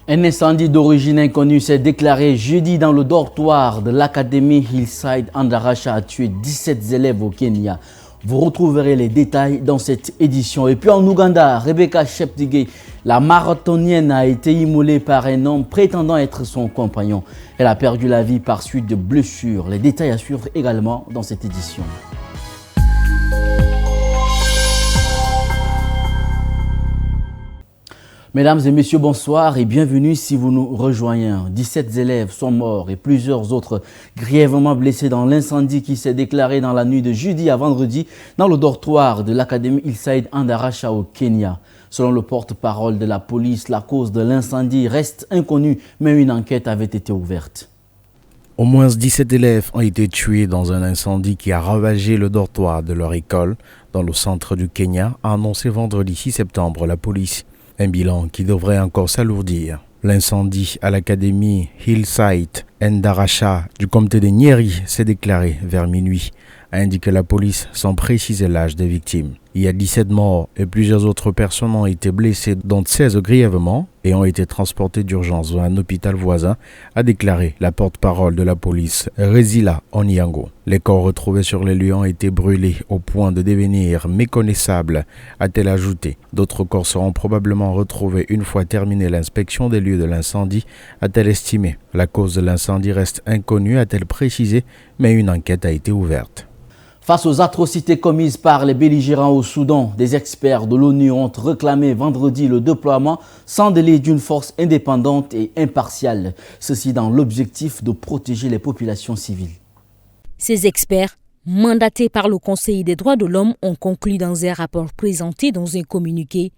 Un incendie d'origine inconnue s'est déclaré jeudi dans le dortoir de l'Académie Hillside Andaracha a tué 17 élèves au Kenya. Vous retrouverez les détails dans cette édition. Et puis en Ouganda, Rebecca Cheptegei, la marathonienne, a été immolée par un homme prétendant être son compagnon. Elle a perdu la vie par suite de blessures. Les détails à suivre également dans cette édition. Mesdames et messieurs, bonsoir et bienvenue si vous nous rejoignez. 17 élèves sont morts et plusieurs autres grièvement blessés dans l'incendie qui s'est déclaré dans la nuit de jeudi à vendredi dans le dortoir de l'Académie Hillside Andaracha au Kenya. Selon le porte-parole de la police, la cause de l'incendie reste inconnue, mais une enquête avait été ouverte. Au moins 17 élèves ont été tués dans un incendie qui a ravagé le dortoir de leur école dans le centre du Kenya, a annoncé vendredi 6 septembre la police. Un bilan qui devrait encore s'alourdir. L'incendie à l'Académie Hillside Andaracha du comté de Nyeri s'est déclaré vers minuit, a indiqué la police sans préciser l'âge des victimes. Il y a 17 morts et plusieurs autres personnes ont été blessées, dont 16 grièvement, et ont été transportées d'urgence dans un hôpital voisin, a déclaré la porte-parole de la police, Rezila Onyango. Les corps retrouvés sur les lieux ont été brûlés au point de devenir méconnaissables, a-t-elle ajouté. D'autres corps seront probablement retrouvés une fois terminée l'inspection des lieux de l'incendie, a-t-elle estimé. La cause de l'incendie reste inconnue, a-t-elle précisé, mais une enquête a été ouverte. Face aux atrocités commises par les belligérants au Soudan, des experts de l'ONU ont réclamé vendredi le déploiement sans délai d'une force indépendante et impartiale. Ceci dans l'objectif de protéger les populations civiles. Ces experts, mandatés par le Conseil des droits de l'homme, ont conclu dans un rapport présenté dans un communiqué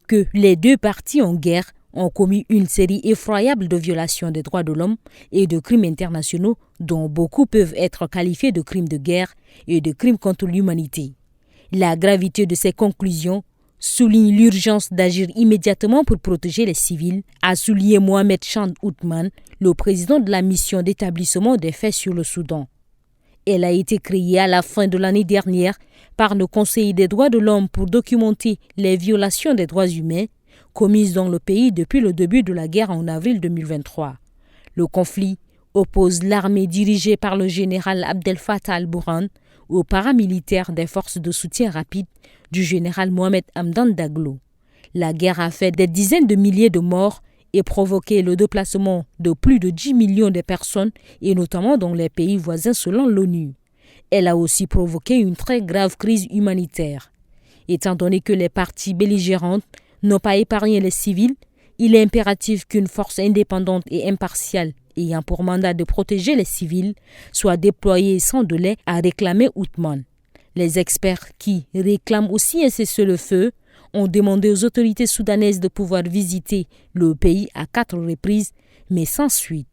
que les deux parties en guerre ont commis une série effroyable de violations des droits de l'homme et de crimes internationaux dont beaucoup peuvent être qualifiés de crimes de guerre et de crimes contre l'humanité. La gravité de ces conclusions souligne l'urgence d'agir immédiatement pour protéger les civils, a souligné Mohamed Chand Othman, le président de la mission d'établissement des faits sur le Soudan. Elle a été créée à la fin de l'année dernière par le Conseil des droits de l'homme pour documenter les violations des droits humains commises dans le pays depuis le début de la guerre en avril 2023. Le conflit oppose l'armée dirigée par le général Abdel Fattah al-Burhan aux paramilitaires des forces de soutien rapide du général Mohamed Hamdan Daglo. La guerre a fait des dizaines de milliers de morts et provoqué le déplacement de plus de 10 millions de personnes, et notamment dans les pays voisins selon l'ONU. Elle a aussi provoqué une très grave crise humanitaire. Étant donné que les parties belligérantes n'ont pas épargné les civils, il est impératif qu'une force indépendante et impartiale ayant pour mandat de protéger les civils soit déployée sans délai, a réclamé Othman. Les experts qui réclament aussi un cessez-le-feu ont demandé aux autorités soudanaises de pouvoir visiter le pays à 4 reprises, mais sans suite.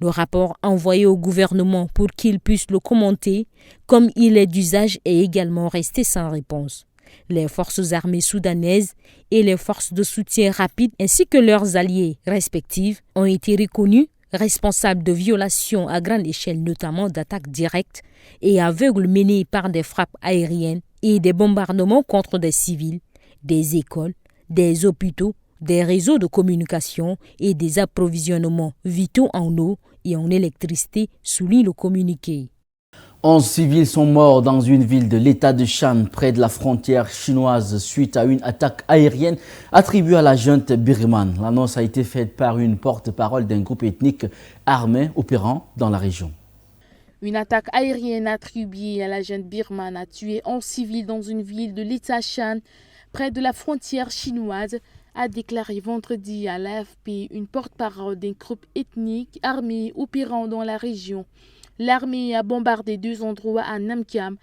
Le rapport envoyé au gouvernement pour qu'il puisse le commenter, comme il est d'usage, est également resté sans réponse. Les forces armées soudanaises et les forces de soutien rapide ainsi que leurs alliés respectifs ont été reconnus responsables de violations à grande échelle, notamment d'attaques directes et aveugles menées par des frappes aériennes et des bombardements contre des civils, des écoles, des hôpitaux, des réseaux de communication et des approvisionnements vitaux en eau et en électricité, souligne le communiqué. 11 civils sont morts dans une ville de l'état de Shan, près de la frontière chinoise, suite à une attaque aérienne attribuée à la junte birmane. L'annonce a été faite par une porte-parole d'un groupe ethnique armé opérant dans la région. Une attaque aérienne attribuée à la junte birmane a tué 11 civils dans une ville de l'état Shan, près de la frontière chinoise, a déclaré vendredi à l'AFP une porte-parole d'un groupe ethnique armé opérant dans la région. L'armée a bombardé 2 endroits à Namkham,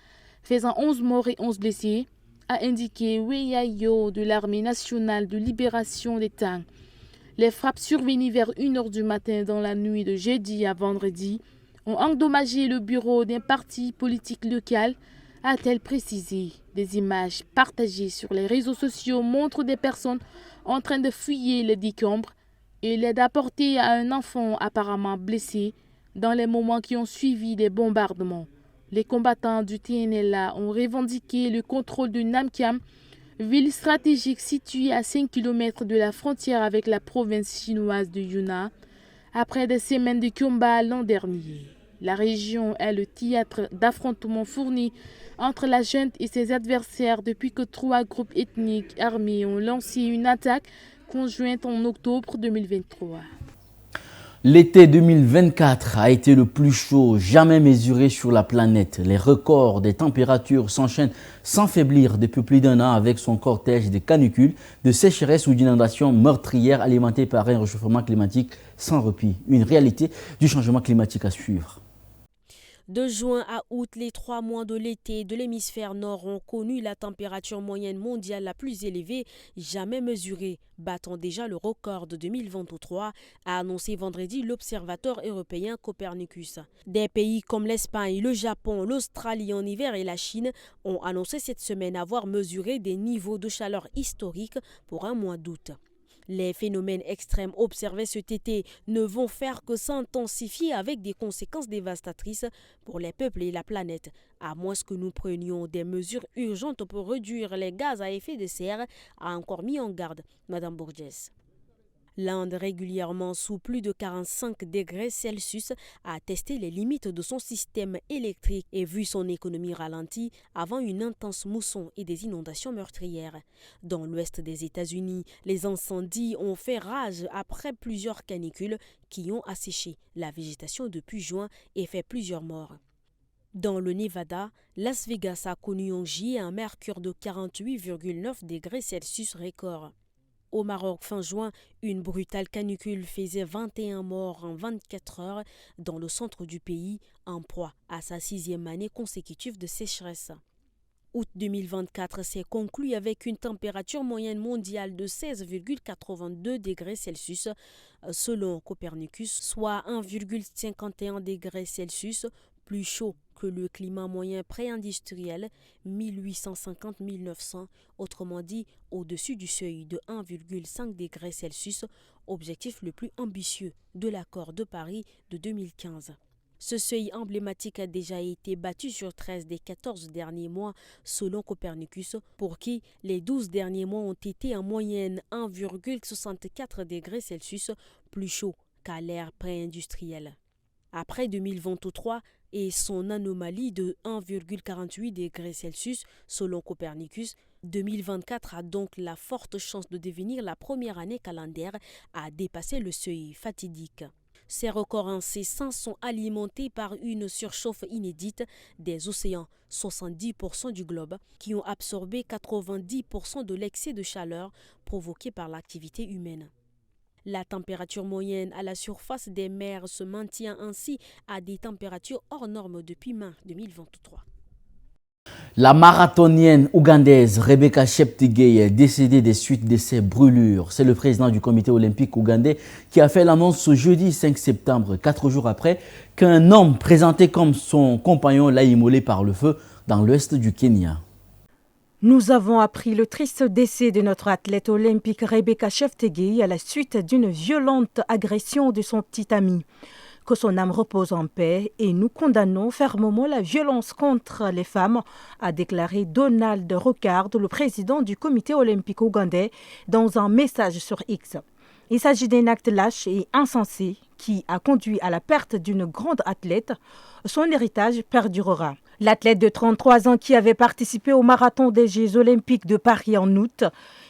faisant 11 morts et 11 blessés, a indiqué Wei Yayo de l'armée nationale de libération des Tang. Les frappes survenues vers 1h du matin dans la nuit de jeudi à vendredi ont endommagé le bureau d'un parti politique local, a-t-elle précisé. Des images partagées sur les réseaux sociaux montrent des personnes en train de fouiller les décombres et l'aide apportée à un enfant apparemment blessé dans les moments qui ont suivi des bombardements. Les combattants du TNLA ont revendiqué le contrôle de Namkham, Ville stratégique située à 5 km de la frontière avec la province chinoise de Yunnan, après des semaines de combat l'an dernier. La région est le théâtre d'affrontements fournis entre la junte et ses adversaires depuis que 3 groupes ethniques armés ont lancé une attaque conjointe en octobre 2023. L'été 2024 a été le plus chaud jamais mesuré sur la planète. Les records des températures s'enchaînent sans faiblir depuis plus d'un an avec son cortège de canicules, de sécheresse ou d'inondations meurtrières alimentées par un réchauffement climatique sans répit. Une réalité du changement climatique à suivre. De juin à août, les 3 mois de l'été de l'hémisphère nord ont connu la température moyenne mondiale la plus élevée jamais mesurée, battant déjà le record de 2023, a annoncé vendredi l'observateur européen Copernicus. Des pays comme l'Espagne, le Japon, l'Australie en hiver et la Chine ont annoncé cette semaine avoir mesuré des niveaux de chaleur historiques pour un mois d'août. Les phénomènes extrêmes observés cet été ne vont faire que s'intensifier avec des conséquences dévastatrices pour les peuples et la planète, à moins que nous prenions des mesures urgentes pour réduire les gaz à effet de serre, a encore mis en garde Mme Borges. L'Inde, régulièrement sous plus de 45 degrés Celsius, a testé les limites de son système électrique et vu son économie ralentie avant une intense mousson et des inondations meurtrières. Dans l'ouest des États-Unis, les incendies ont fait rage après plusieurs canicules qui ont asséché la végétation depuis juin et fait plusieurs morts. Dans le Nevada, Las Vegas a connu en juillet un mercure de 48,9 degrés Celsius record. Au Maroc, fin juin, une brutale canicule faisait 21 morts en 24 heures dans le centre du pays, en proie à sa 6e année consécutive de sécheresse. Août 2024 s'est conclu avec une température moyenne mondiale de 16,82 degrés Celsius, selon Copernicus, soit 1,51 degrés Celsius plus chaud que le climat moyen pré-industriel 1850-1900, autrement dit au-dessus du seuil de 1,5 degrés Celsius, objectif le plus ambitieux de l'accord de Paris de 2015. Ce seuil emblématique a déjà été battu sur 13 des 14 derniers mois, selon Copernicus, pour qui les 12 derniers mois ont été en moyenne 1,64 degrés Celsius plus chaud qu'à l'ère pré-industrielle. Après 2023 et son anomalie de 1,48 degrés Celsius, selon Copernicus, 2024 a donc la forte chance de devenir la première année calendaire à dépasser le seuil fatidique. Ces records incessants sont alimentés par une surchauffe inédite des océans, 70% du globe, qui ont absorbé 90% de l'excès de chaleur provoqué par l'activité humaine. La température moyenne à la surface des mers se maintient ainsi à des températures hors normes depuis mai 2023. La marathonienne ougandaise Rebecca Cheptegei est décédée des suites de ses brûlures. C'est le président du comité olympique ougandais qui a fait l'annonce ce jeudi 5 septembre, 4 jours après qu'un homme présenté comme son compagnon l'a immolé par le feu dans l'ouest du Kenya. Nous avons appris le triste décès de notre athlète olympique Rebecca Cheptegei à la suite d'une violente agression de son petit ami. Que son âme repose en paix et nous condamnons fermement la violence contre les femmes, a déclaré Donald Rocard, le président du comité olympique ougandais, dans un message sur X. Il s'agit d'un acte lâche et insensé qui a conduit à la perte d'une grande athlète. Son héritage perdurera. L'athlète de 33 ans qui avait participé au marathon des Jeux olympiques de Paris en août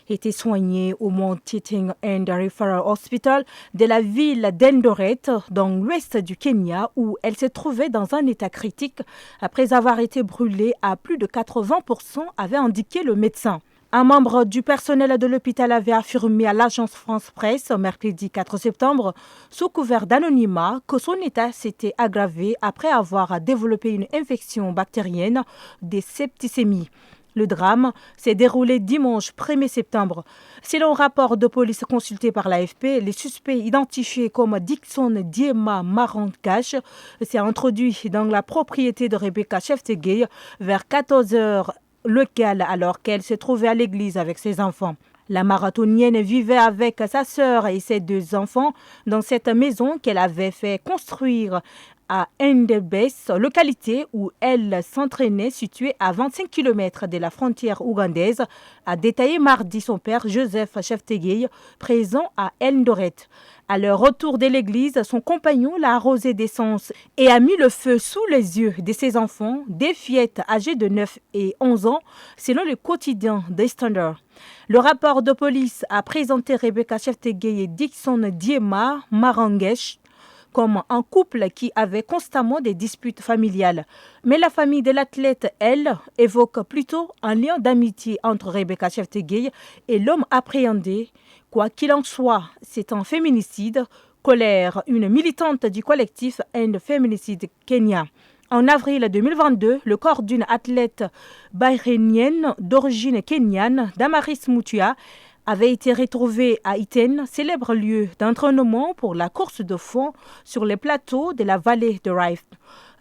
était soigné au Mount Teaching and Referral Hospital de la ville d'Eldoret, dans l'ouest du Kenya, où elle se trouvait dans un état critique après avoir été brûlée à plus de 80%, avait indiqué le médecin. Un membre du personnel de l'hôpital avait affirmé à l'agence France Presse, mercredi 4 septembre, sous couvert d'anonymat, que son état s'était aggravé après avoir développé une infection bactérienne des septicémies. Le drame s'est déroulé dimanche 1er septembre. Selon un rapport de police consulté par l'AFP, les suspects identifiés comme Dixon Diema Marankash s'est introduit dans la propriété de Rebecca Cheptegei vers 14 h locale alors qu'elle se trouvait à l'église avec ses enfants. La marathonienne vivait avec sa sœur et ses 2 enfants dans cette maison qu'elle avait fait construire à Endebes, localité où elle s'entraînait située à 25 km de la frontière ougandaise, a détaillé mardi son père Joseph Cheptegei, présent à Eldoret. À leur retour de l'église, son compagnon l'a arrosé d'essence et a mis le feu sous les yeux de ses enfants, des fillettes âgées de 9 et 11 ans, selon le quotidien The Standard. Le rapport de police a présenté Rebecca Cheptegei et Dixon Diema Marangesh comme un couple qui avait constamment des disputes familiales. Mais la famille de l'athlète, elle, évoque plutôt un lien d'amitié entre Rebecca Cheptegei et l'homme appréhendé. Quoi qu'il en soit, c'est un féminicide, colère une militante du collectif End Feminicide Kenya. En avril 2022, le corps d'une athlète bahreïnienne d'origine kenyane, Damaris Mutua, avait été retrouvé à Iten, célèbre lieu d'entraînement pour la course de fond sur les plateaux de la vallée de Rift.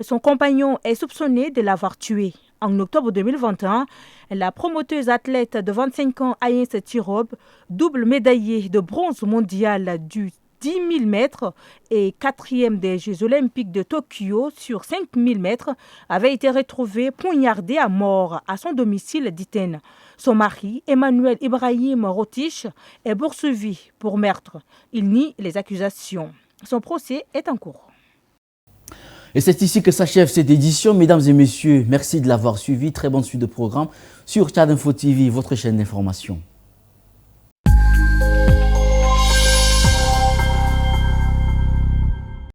Son compagnon est soupçonné de l'avoir tué. En octobre 2021, la promoteuse athlète de 25 ans, Ayens Tirob, double médaillée de bronze mondial du 10 000 mètres et 4e des Jeux olympiques de Tokyo sur 5 000 mètres, avait été retrouvée poignardée à mort à son domicile d'Iten. Son mari, Emmanuel Ibrahim Rotich, est poursuivi pour meurtre. Il nie les accusations. Son procès est en cours. Et c'est ici que s'achève cette édition. Mesdames et messieurs, merci de l'avoir suivi. Très bonne suite de programme sur Tchad Info TV, votre chaîne d'information.